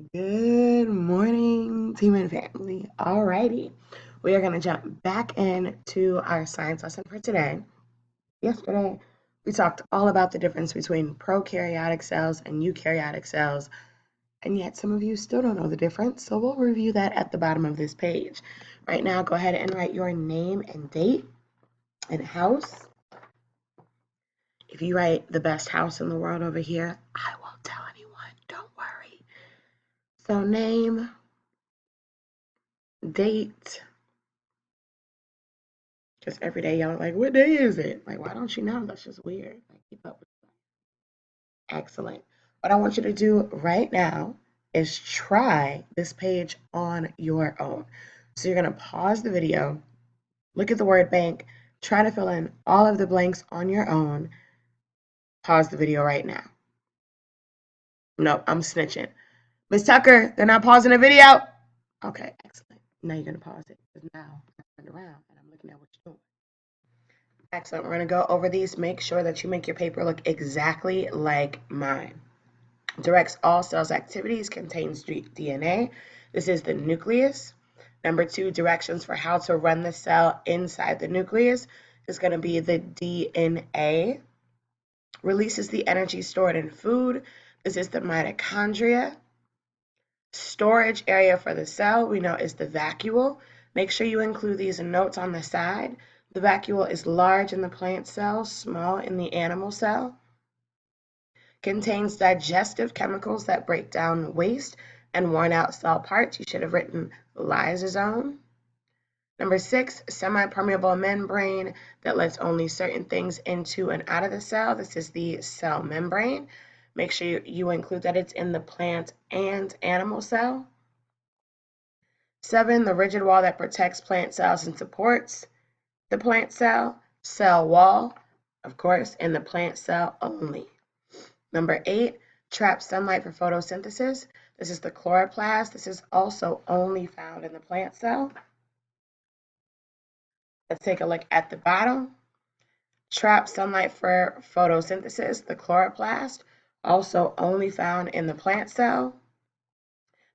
Good morning, team and family. Alrighty, we are going to jump back into our science lesson for today. Yesterday, we talked all about the difference between prokaryotic cells and eukaryotic cells, and yet some of you still don't know the difference, so we'll review that at the bottom of this page. Right now, go ahead and write your name and date and house. If you write the best house in the world over here, I won't tell anyone, don't worry. So name, date, because every day y'all are like, what day is it? Like, why don't you know? That's just weird. Like, keep up with that. Excellent. What I want you to do right now is try this page on your own. So you're going to pause the video, look at the word bank, try to fill in all of the blanks on your own. Pause the video right now. No, I'm snitching. Miss Tucker, they're not pausing the video. Okay, excellent. Now you're going to pause it because now I turned around and I'm looking at what you're doing. Excellent. We're going to go over these. Make sure that you make your paper look exactly like mine. Directs all cells' activities, contains DNA. This is the nucleus. Number 2, directions for how to run the cell inside the nucleus is going to be the DNA. Releases the energy stored in food. This is the mitochondria. Storage area for the cell, we know, is the vacuole. Make sure you include these notes on the side. The vacuole is large in the plant cell, small in the animal cell. Contains digestive chemicals that break down waste and worn out cell parts. You should have written lysosome. Number 6, semi-permeable membrane that lets only certain things into and out of the cell. This is the cell membrane. Make sure you include that it's in the plant and animal cell. 7, the rigid wall that protects plant cells and supports the plant cell wall, of course, in the plant cell only. Number 8, traps sunlight for photosynthesis. This is the chloroplast. This is also only found in the plant cell. Let's take a look at the bottom. Traps sunlight for photosynthesis, the chloroplast, also only found in the plant cell.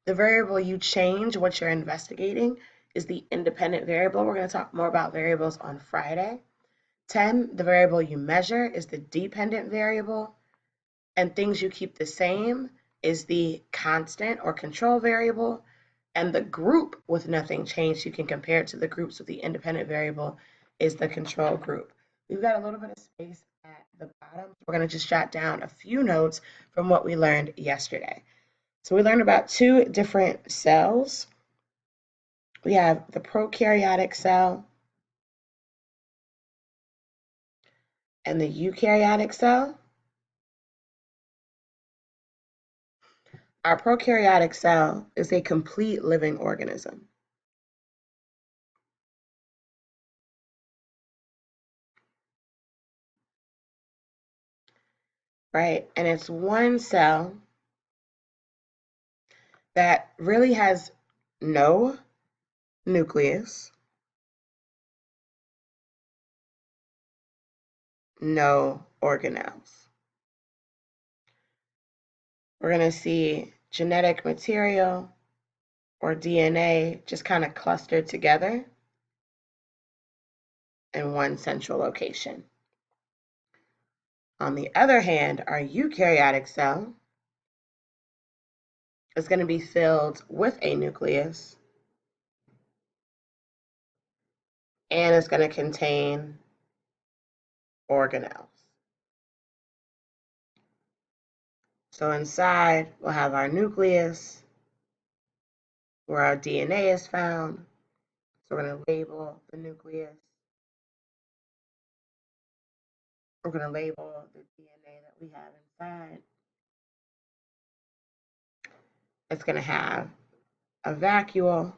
The variable you change, what you're investigating, is the independent variable. We're going to talk more about variables on Friday. 10, the variable you measure is the dependent variable. And things you keep the same is the constant or control variable. And the group with nothing changed, you can compare it to the groups with the independent variable, is the control group. We've got a little bit of space at the bottom. We're going to just jot down a few notes from what we learned yesterday. So we learned about 2 different cells. We have the prokaryotic cell and the eukaryotic cell. Our prokaryotic cell is a complete living organism. Right? And it's one cell that really has no nucleus, no organelles. We're going to see genetic material or DNA just kind of clustered together in one central location. On the other hand, our eukaryotic cell is going to be filled with a nucleus and it's going to contain organelles. So inside, we'll have our nucleus where our DNA is found. So we're going to label the nucleus. We're going to label the DNA that we have inside. It's going to have a vacuole,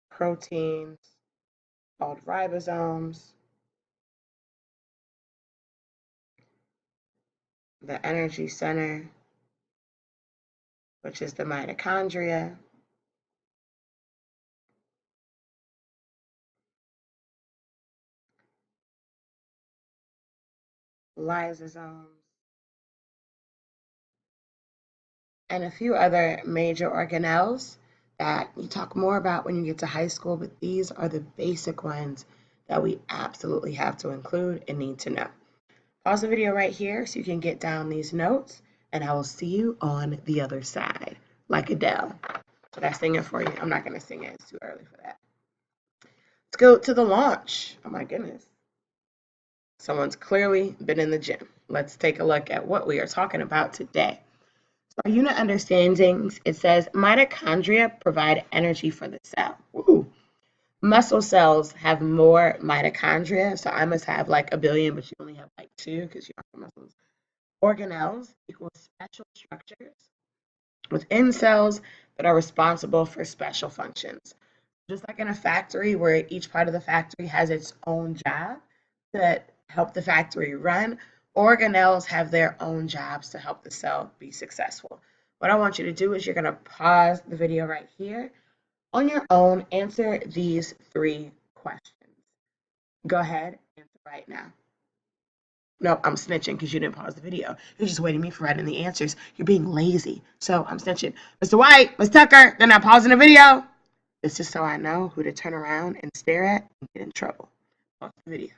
proteins called ribosomes, the energy center, which is the mitochondria, lysosomes, and a few other major organelles that you talk more about when you get to high school, but these are the basic ones that we absolutely have to include and need to know. Pause the video right here so you can get down these notes, and I will see you on the other side, like Adele. Should I sing it for you? I'm not going to sing it. It's too early for that. Let's go to the launch. Oh my goodness. Someone's clearly been in the gym. Let's take a look at what we are talking about today. So our unit understandings, it says mitochondria provide energy for the cell. Ooh. Muscle cells have more mitochondria, so I must have like a billion, but you only have like two because you are muscles. Organelles equals special structures within cells that are responsible for special functions. Just like in a factory where each part of the factory has its own job that help the factory run, organelles have their own jobs to help the cell be successful. What I want you to do is you're going to pause the video right here. On your own, answer these 3 questions. Go ahead, answer right now. Nope, I'm snitching because you didn't pause the video. You're just waiting me for writing the answers. You're being lazy. So I'm snitching. Mr. White, Ms. Tucker, they're not pausing the video. It's just so I know who to turn around and stare at and get in trouble. Pause the video.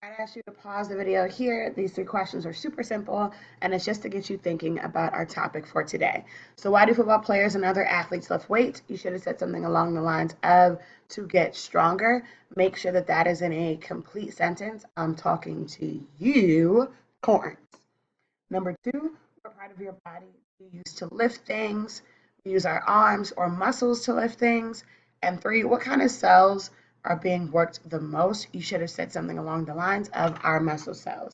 I'd ask you to pause the video here. These 3 questions are super simple, and it's just to get you thinking about our topic for today. So why do football players and other athletes lift weights? You should have said something along the lines of to get stronger. Make sure that that is in a complete sentence. I'm talking to you, corns. Number 2, what part of your body do you use to lift things? We use our arms or muscles to lift things. And 3, what kind of cells are being worked the most? You should have said something along the lines of our muscle cells.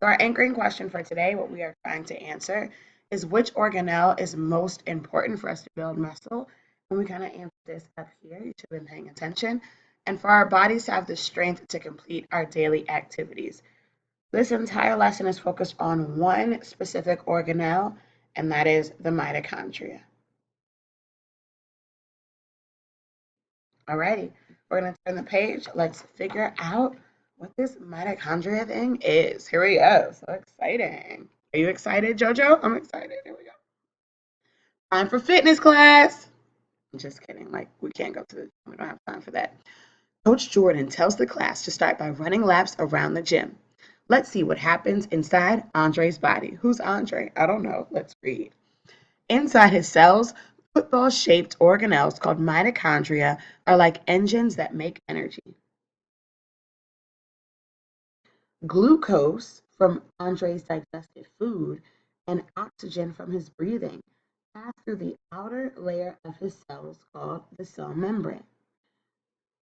So our anchoring question for today, what we are trying to answer, is which organelle is most important for us to build muscle? And we kind of answer this up here. You should have been paying attention. And for our bodies to have the strength to complete our daily activities. This entire lesson is focused on one specific organelle, and that is the mitochondria. Alrighty, we're going to turn the page. Let's figure out what this mitochondria thing is. Here we go. So exciting. Are you excited, JoJo? I'm excited. Here we go. Time for fitness class. I'm just kidding. Like, we can't go to the, we don't have time for that. Coach Jordan tells the class to start by running laps around the gym. Let's see what happens inside Andre's body. Who's Andre? I don't know. Let's read. Inside his cells, football-shaped organelles called mitochondria are like engines that make energy. Glucose from Andre's digested food and oxygen from his breathing pass through the outer layer of his cells called the cell membrane.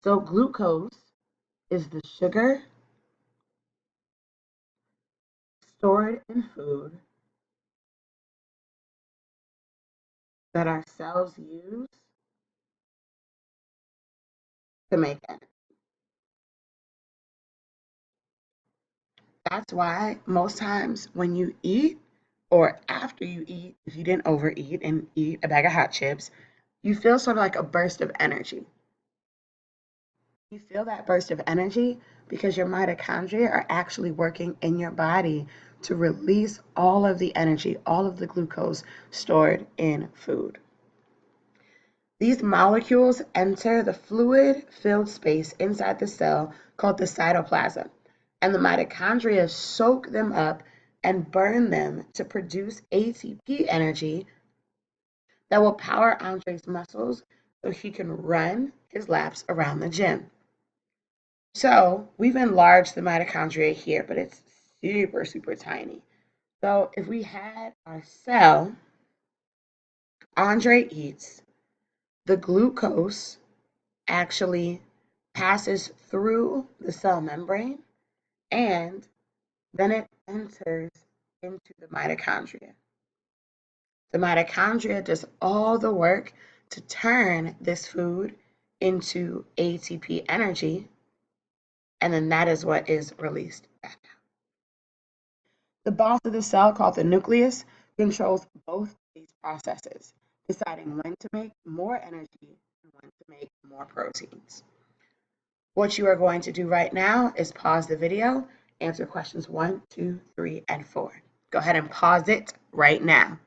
So glucose is the sugar stored in food that our cells use to make energy. That's why most times when you eat or after you eat, if you didn't overeat and eat a bag of hot chips, you feel sort of like a burst of energy. You feel that burst of energy because your mitochondria are actually working in your body to release all of the energy, all of the glucose stored in food. These molecules enter the fluid-filled space inside the cell called the cytoplasm, and the mitochondria soak them up and burn them to produce ATP energy that will power Andre's muscles so he can run his laps around the gym. So we've enlarged the mitochondria here, but it's super, super tiny. So if we had our cell, Andre eats, the glucose actually passes through the cell membrane and then it enters into the mitochondria. The mitochondria does all the work to turn this food into ATP energy, and then that is what is released back out. The boss of the cell, called the nucleus, controls both these processes, deciding when to make more energy and when to make more proteins. What you are going to do right now is pause the video, answer questions 1, 2, 3, and 4. Go ahead and pause it right now.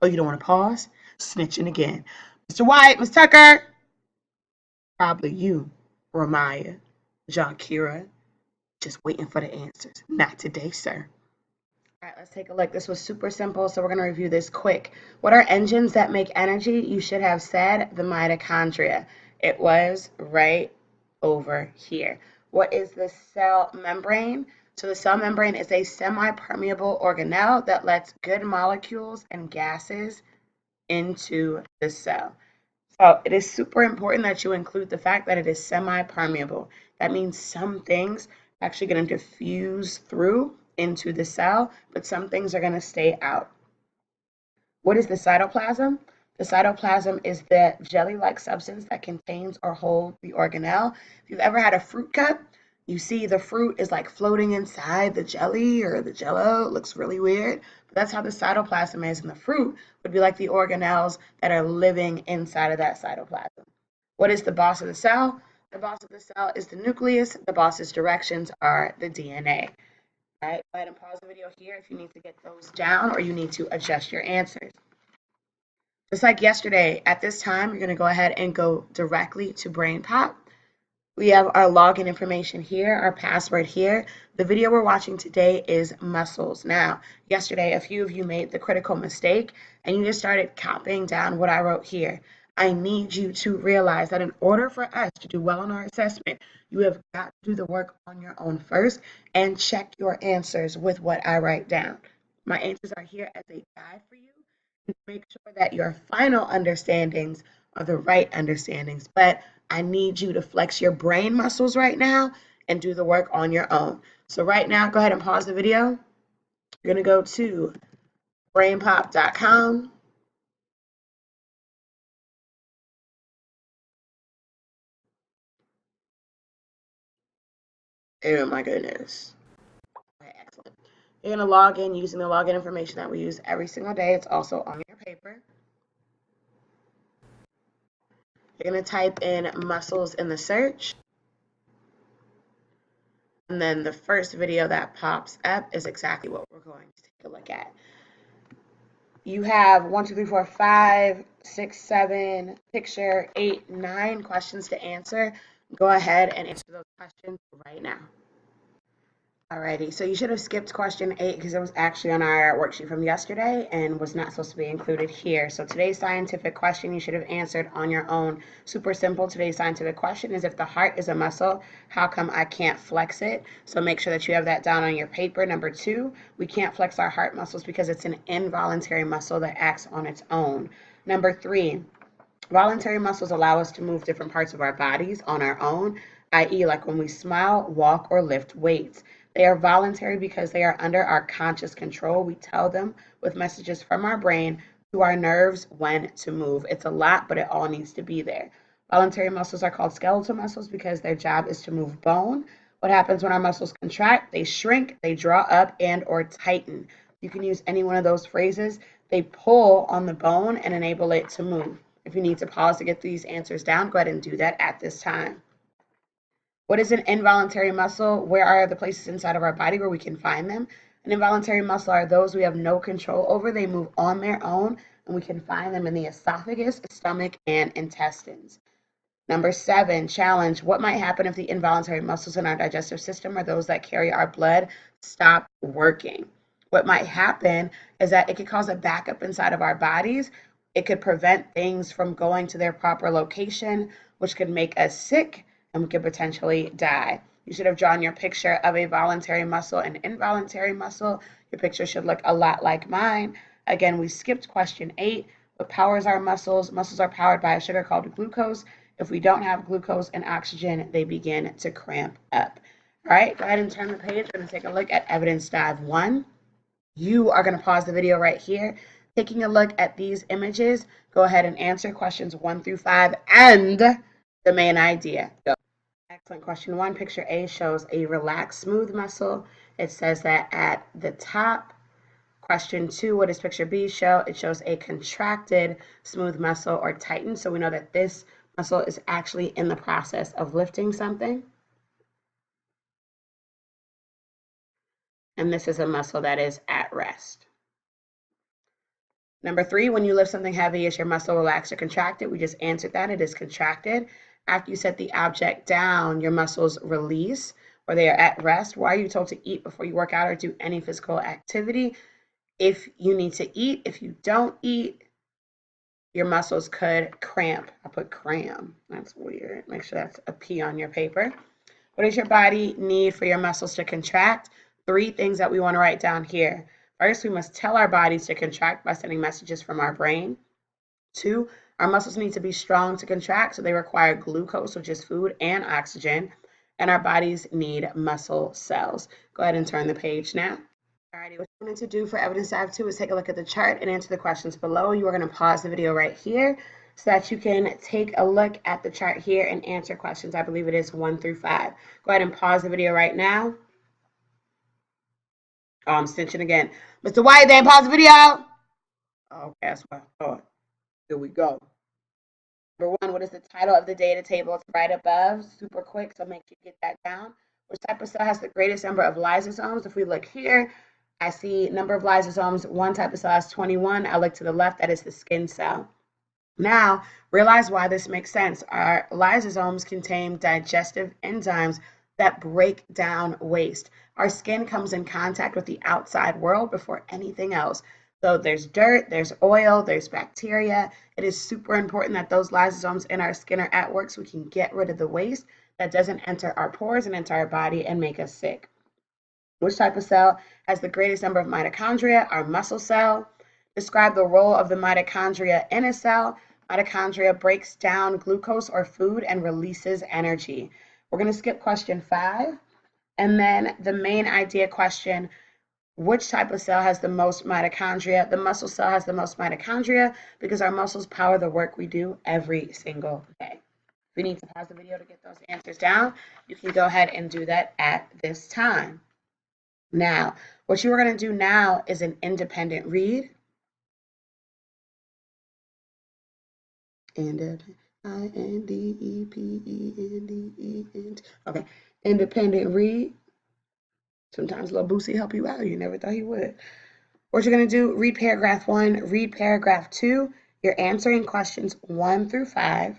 Oh, you don't want to pause? Snitching again. Mr. White, Miss Tucker. Probably you, Ramaya, John Kira, just waiting for the answers. Not today, sir. All right, let's take a look. This was super simple, so we're going to review this quick. What are engines that make energy? You should have said the mitochondria. It was right over here. What is the cell membrane? So the cell membrane is a semi-permeable organelle that lets good molecules and gases into the cell. So it is super important that you include the fact that it is semi-permeable. That means some things are actually going to diffuse through into the cell, but some things are going to stay out. What is the cytoplasm? The cytoplasm is the jelly-like substance that contains or holds the organelle. If you've ever had a fruit cup, you see the fruit is like floating inside the jelly or the jello. It looks really weird, but that's how the cytoplasm is, and the fruit would be like the organelles that are living inside of that cytoplasm. What is the boss of the cell? The boss of the cell is the nucleus. The boss's directions are the DNA. All right, go ahead and pause the video here if you need to get those down or you need to adjust your answers. Just like yesterday, at this time, you're going to go ahead and go directly to BrainPop. We have our login information here, our password here. The video we're watching today is muscles. Now, yesterday, a few of you made the critical mistake and you just started copying down what I wrote here. I need you to realize that in order for us to do well on our assessment, you have got to do the work on your own first and check your answers with what I write down. My answers are here as a guide for you to make sure that your final understandings are the right understandings. But I need you to flex your brain muscles right now and do the work on your own. So right now, go ahead and pause the video. You're going to go to brainpop.com. Oh my goodness. Okay, excellent. You're going to log in using the login information that we use every single day. It's also on your paper. You're going to type in muscles in the search. And then the first video that pops up is exactly what we're going to take a look at. You have 1, 2, 3, 4, 5, 6, 7, picture 8, 9 questions to answer. Go ahead and answer those questions right now. Alrighty, so you should have skipped question 8 because it was actually on our worksheet from yesterday and was not supposed to be included here. So today's scientific question you should have answered on your own. Super simple. Today's scientific question is, if the heart is a muscle, how come I can't flex it? So make sure that you have that down on your paper. Number 2, we can't flex our heart muscles because it's an involuntary muscle that acts on its own. Number 3, voluntary muscles allow us to move different parts of our bodies on our own, i.e., like when we smile, walk, or lift weights. They are voluntary because they are under our conscious control. We tell them with messages from our brain to our nerves when to move. It's a lot, but it all needs to be there. Voluntary muscles are called skeletal muscles because their job is to move bone. What happens when our muscles contract? They shrink, they draw up, and or tighten. You can use any one of those phrases. They pull on the bone and enable it to move. If you need to pause to get these answers down, go ahead and do that at this time. What is an involuntary muscle? Where are the places inside of our body where we can find them? An involuntary muscle are those we have no control over. They move on their own, and we can find them in the esophagus, stomach, and intestines. Number 7, challenge. What might happen if the involuntary muscles in our digestive system, or those that carry our blood, stop working? What might happen is that it could cause a backup inside of our bodies. It could prevent things from going to their proper location, which could make us sick, and we could potentially die. You should have drawn your picture of a voluntary muscle and involuntary muscle. Your picture should look a lot like mine. Again, we skipped question 8. What powers our muscles? Muscles are powered by a sugar called glucose. If we don't have glucose and oxygen, they begin to cramp up. All right, go ahead and turn the page. We're going to take a look at evidence dive 1. You are going to pause the video right here. Taking a look at these images, go ahead and answer questions 1 through 5 and the main idea. Go. Excellent. Question 1, picture A shows a relaxed, smooth muscle. It says that at the top. Question 2, what does picture B show? It shows a contracted, smooth muscle or tightened. So we know that this muscle is actually in the process of lifting something. And this is a muscle that is at rest. Number 3, when you lift something heavy, is your muscle relaxed or contracted? We just answered that. It is contracted. After you set the object down, your muscles release or they are at rest. Why are you told to eat before you work out or do any physical activity? If you need to eat, if you don't eat, your muscles could cramp. I put cram. That's weird. Make sure that's a P on your paper. What does your body need for your muscles to contract? 3 things that we want to write down here. First, we must tell our bodies to contract by sending messages from our brain. 2, our muscles need to be strong to contract, so they require glucose, which is food, and oxygen. And our bodies need muscle cells. Go ahead and turn the page now. Alrighty, what you need to do for evidence dive 2 is take a look at the chart and answer the questions below. You are going to pause the video right here so that you can take a look at the chart here and answer questions. I believe it is 1 through 5. Go ahead and pause the video right now. Oh, I'm cinching again. Mr. White, then pause the video. Okay, that's what I thought. Here we go. Number 1, what is the title of the data table? It's right above, super quick, so make sure you get that down. Which type of cell has the greatest number of lysosomes? If we look here, I see number of lysosomes. One type of cell has 21. I look to the left, that is the skin cell. Now, realize why this makes sense. Our lysosomes contain digestive enzymes that break down waste. Our skin comes in contact with the outside world before anything else. So there's dirt, there's oil, there's bacteria. It is super important that those lysosomes in our skin are at work so we can get rid of the waste that doesn't enter our pores and into our body and make us sick. Which type of cell has the greatest number of mitochondria? Our muscle cell. Describe the role of the mitochondria in a cell. Mitochondria breaks down glucose or food and releases energy. We're going to skip question 5. And then the main idea question, which type of cell has the most mitochondria? The muscle cell has the most mitochondria because our muscles power the work we do every single day. If you need to pause the video to get those answers down, you can go ahead and do that at this time. Now, what you are going to do now is an independent read. I-N-D-E-P-E-N-D-E-N-T. Okay, independent read. Sometimes Lil Boosie help you out. You never thought he would. What you're going to do, read paragraph 1, read paragraph 2. You're answering questions 1 through 5.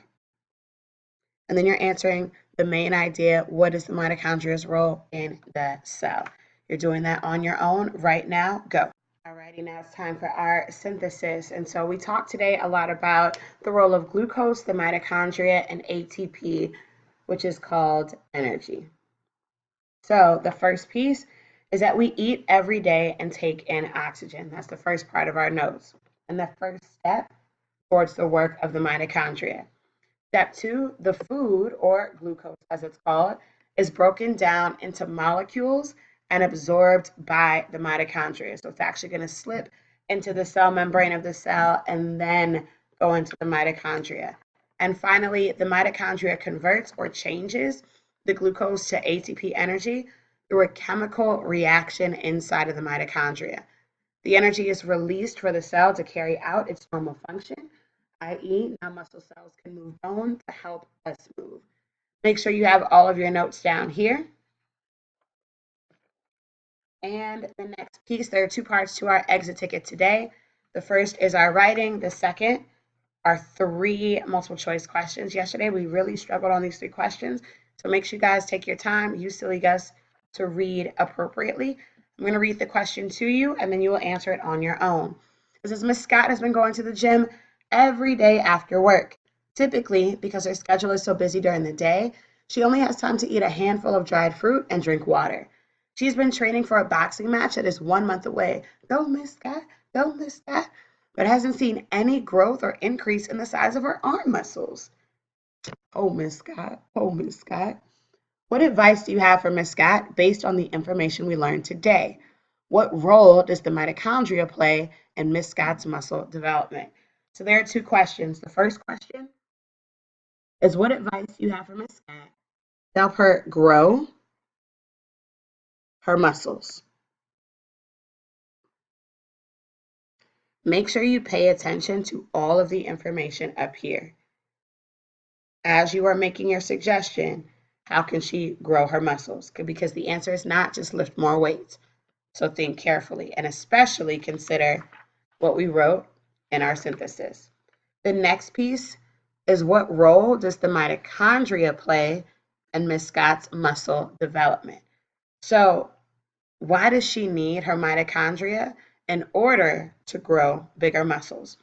And then you're answering the main idea, what is the mitochondria's role in the cell? You're doing that on your own right now. Go. Alrighty, now it's time for our synthesis. And so we talked today a lot about the role of glucose, the mitochondria, and ATP, which is called energy. So the first piece is that we eat every day and take in oxygen. That's the first part of our notes. And the first step towards the work of the mitochondria. Step 2, the food, or glucose as it's called, is broken down into molecules and absorbed by the mitochondria. So it's actually going to slip into the cell membrane of the cell and then go into the mitochondria. And finally, the mitochondria converts or changes the glucose to ATP energy through a chemical reaction inside of the mitochondria. The energy is released for the cell to carry out its normal function, i.e., now muscle cells can move bone to help us move. Make sure you have all of your notes down here. And the next piece, there are 2 parts to our exit ticket today. The first is our writing. The second are 3 multiple choice questions. Yesterday, we really struggled on these 3 questions. So make sure you guys take your time, use Silly Gus to read appropriately. I'm going to read the question to you, and then you will answer it on your own. This is Miss Scott has been going to the gym every day after work. Typically, because her schedule is so busy during the day, she only has time to eat a handful of dried fruit and drink water. She's been training for a boxing match that is 1 month away. Go, Miss Scott, go, Miss Scott. But hasn't seen any growth or increase in the size of her arm muscles. Oh, Miss Scott, oh, Miss Scott. What advice do you have for Miss Scott based on the information we learned today? What role does the mitochondria play in Miss Scott's muscle development? So there are 2 questions. The first question is what advice do you have for Miss Scott to help her grow her muscles? Make sure you pay attention to all of the information up here. As you are making your suggestion, how can she grow her muscles? Because the answer is not just lift more weights. So think carefully and especially consider what we wrote in our synthesis. The next piece is what role does the mitochondria play in Miss Scott's muscle development? So, why does she need her mitochondria in order to grow bigger muscles?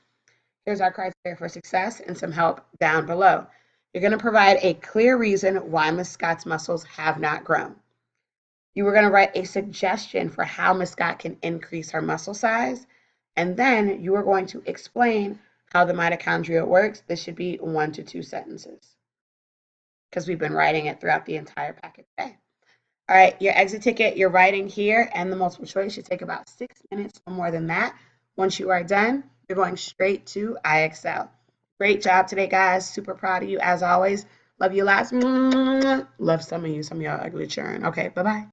Here's our criteria for success and some help down below. You're going to provide a clear reason why Miss Scott's muscles have not grown. You were going to write a suggestion for how Miss Scott can increase her muscle size. And then you are going to explain how the mitochondria works. This should be 1 to 2 sentences because we've been writing it throughout the entire packet today. All right, your exit ticket, your writing here, and the multiple choice should take about 6 minutes or more than that. Once you are done, you're going straight to IXL. Great job today, guys. Super proud of you as always. Love you lots. Love some of you. Some of y'all ugly churn. Okay, bye-bye.